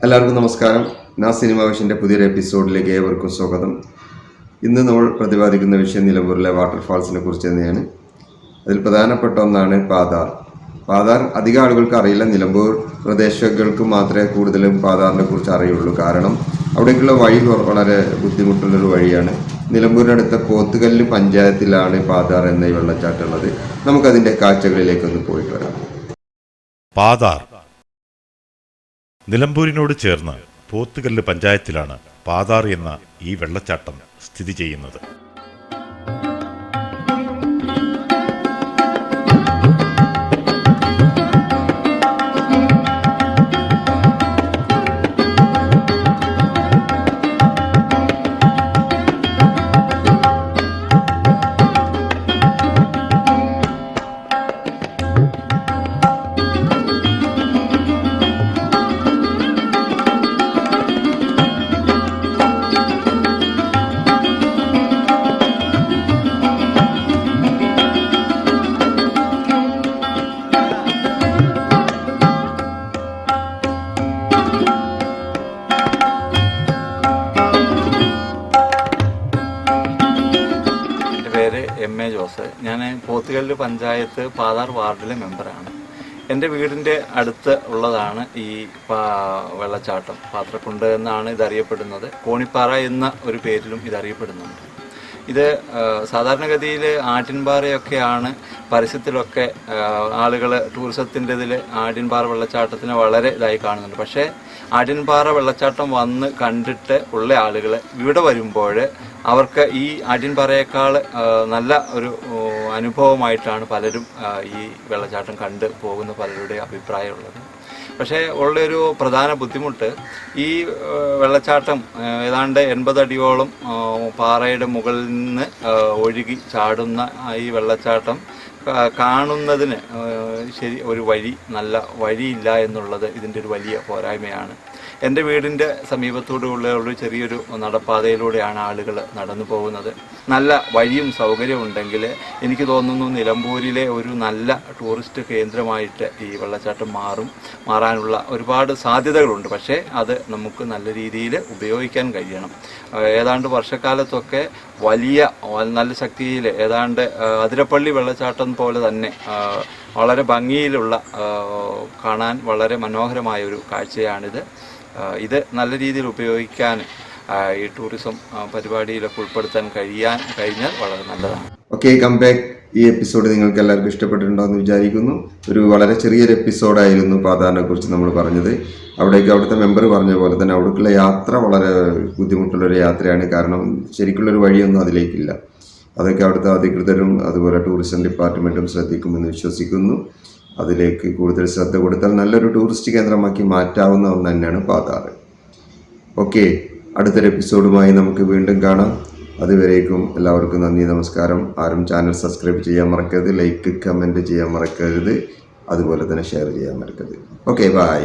എല്ലാവർക്കും നമസ്കാരം. നാ സിനിമ വിഷൻ്റെ പുതിയൊരു എപ്പിസോഡിലേക്ക് ഏവർക്കും സ്വാഗതം. ഇന്ന് നമ്മൾ പ്രതിപാദിക്കുന്ന വിഷയം നിലമ്പൂരിലെ വാട്ടർഫാൾസിനെ കുറിച്ച് തന്നെയാണ്. അതിൽ പ്രധാനപ്പെട്ട ഒന്നാണ് പാതാർ. പാതാർ അധികം ആളുകൾക്ക് അറിയില്ല. നിലമ്പൂർ പ്രദേശങ്ങൾക്ക് മാത്രമേ കൂടുതലും പാതാറിനെ കുറിച്ച് അറിയുള്ളൂ. കാരണം അവിടേക്കുള്ള വഴി വളരെ ബുദ്ധിമുട്ടുള്ളൊരു വഴിയാണ്. നിലമ്പൂരിനടുത്ത പോത്തുകല്ല് പഞ്ചായത്തിലാണ് പാതാർ എന്ന ഈ വെള്ളച്ചാട്ടം ഉള്ളത്. നമുക്കതിൻ്റെ കാഴ്ചകളിലേക്കൊന്ന് പോയിട്ട് വരാം. പാതാർ നിലമ്പൂരിനോട് ചേർന്ന് പോത്തുകല്ല് പഞ്ചായത്തിലാണ് പാതാർ എന്ന ഈ വെള്ളച്ചാട്ടം സ്ഥിതി ചെയ്യുന്നത്. M A Jose. ഞാൻ പോത്തുകല്ല് പഞ്ചായത്ത് പാതാർ വാർഡിലെ മെമ്പറാണ്. എൻ്റെ വീടിൻ്റെ അടുത്ത് ഉള്ളതാണ് ഈ വെള്ളച്ചാട്ടം. പാത്രക്കുണ്ട് എന്നാണ് ഇതറിയപ്പെടുന്നത്. കോണിപ്പാറ എന്ന ഒരു പേരിലും ഇതറിയപ്പെടുന്നുണ്ട്. ഇത് സാധാരണഗതിയിൽ ആട്ടിൻപാറയൊക്കെയാണ് പരസ്യത്തിലൊക്കെ ആളുകൾ ടൂറിസത്തിൻ്റെ ഇതിൽ ആട്ടിൻപാറ വെള്ളച്ചാട്ടത്തിന് വളരെ ഇതായി കാണുന്നുണ്ട്. പക്ഷേ ആട്ടിൻപാറ വെള്ളച്ചാട്ടം വന്ന് കണ്ടിട്ട് ഉള്ള ആളുകൾ ഇവിടെ വരുമ്പോൾ അവർക്ക് ഈ ആട്ടിൻപാറയേക്കാൾ നല്ല ഒരു അനുഭവമായിട്ടാണ് പലരും ഈ വെള്ളച്ചാട്ടം കണ്ട് പോകുന്ന പലരുടെയും അഭിപ്രായമുള്ളത്. പക്ഷേ ഉള്ളൊരു പ്രധാന ബുദ്ധിമുട്ട്, ഈ വെള്ളച്ചാട്ടം ഏതാണ്ട് 80 അടിയോളം പാറയുടെ മുകളിൽ നിന്ന് ഒഴുകി ചാടുന്ന ഈ വെള്ളച്ചാട്ടം കാണുന്നതിന് ഒരു നല്ല വഴിയില്ല എന്നുള്ളത് ഇതിൻ്റെ ഒരു വലിയ പോരായ്മയാണ്. എൻ്റെ വീടിൻ്റെ സമീപത്തോടുള്ള ഒരു ചെറിയൊരു നടപ്പാതയിലൂടെയാണ് ആളുകൾ നടന്നു പോകുന്നത്. നല്ല വഴിയും സൗകര്യവും ഉണ്ടെങ്കിൽ എനിക്ക് തോന്നുന്നു നിലമ്പൂരിലെ ഒരു നല്ല ടൂറിസ്റ്റ് കേന്ദ്രമായിട്ട് ഈ വെള്ളച്ചാട്ടം മാറാനുള്ള ഒരുപാട് സാധ്യതകളുണ്ട്. പക്ഷേ അത് നമുക്ക് നല്ല രീതിയിൽ ഉപയോഗിക്കാൻ കഴിയണം. ഏതാണ്ട് വർഷക്കാലത്തൊക്കെ നല്ല ശക്തിയിൽ ഏതാണ്ട് അതിരപ്പള്ളി വെള്ളച്ചാട്ടം പോലെ തന്നെ വളരെ ഭംഗിയിലുള്ള കാണാൻ വളരെ മനോഹരമായ ഒരു കാഴ്ചയാണിത്. ഇത് നല്ല രീതിയിൽ ഉപയോഗിക്കാൻ ഈ ടൂറിസം പരിപാടിയിലൊക്കെ ഉൾപ്പെടുത്താൻ കഴിഞ്ഞാൽ വളരെ നല്ലതാണ്. Okay, come back. ഈ എപ്പിസോഡ് നിങ്ങൾക്ക് എല്ലാവർക്കും ഇഷ്ടപ്പെട്ടിട്ടുണ്ടോയെന്ന് വിചാരിക്കുന്നു. ഒരു വളരെ ചെറിയൊരു എപ്പിസോഡായിരുന്നു പാതാറിനെ കുറിച്ച് നമ്മൾ പറഞ്ഞത്. അവിടുത്തെ മെമ്പർ പറഞ്ഞ പോലെ തന്നെ അവിടേക്കുള്ള യാത്ര വളരെ ബുദ്ധിമുട്ടുള്ളൊരു യാത്രയാണ്. കാരണം ശരിക്കുള്ളൊരു വഴിയൊന്നും അതിലേക്കില്ല. അതൊക്കെ അവിടുത്തെ അധികൃതരും അതുപോലെ ടൂറിസം ഡിപ്പാർട്ട്മെൻറ്റും ശ്രദ്ധിക്കുമെന്ന് വിശ്വസിക്കുന്നു. അതിലേക്ക് കൂടുതൽ ശ്രദ്ധ കൊടുത്താൽ നല്ലൊരു ടൂറിസ്റ്റ് കേന്ദ്രമാക്കി മാറ്റാവുന്ന ഒന്ന് തന്നെയാണ് പാതാർ. ഓക്കെ, അടുത്തൊരു എപ്പിസോഡുമായി നമുക്ക് വീണ്ടും കാണാം. അതുവരേക്കും എല്ലാവർക്കും നന്ദി, നമസ്കാരം. ആരും ചാനൽ സബ്സ്ക്രൈബ് ചെയ്യാൻ മറക്കരുത്, ലൈക്ക് കമൻറ്റ് ചെയ്യാൻ മറക്കരുത്, അതുപോലെ തന്നെ ഷെയർ ചെയ്യാൻ മറക്കരുത്. Okay, by.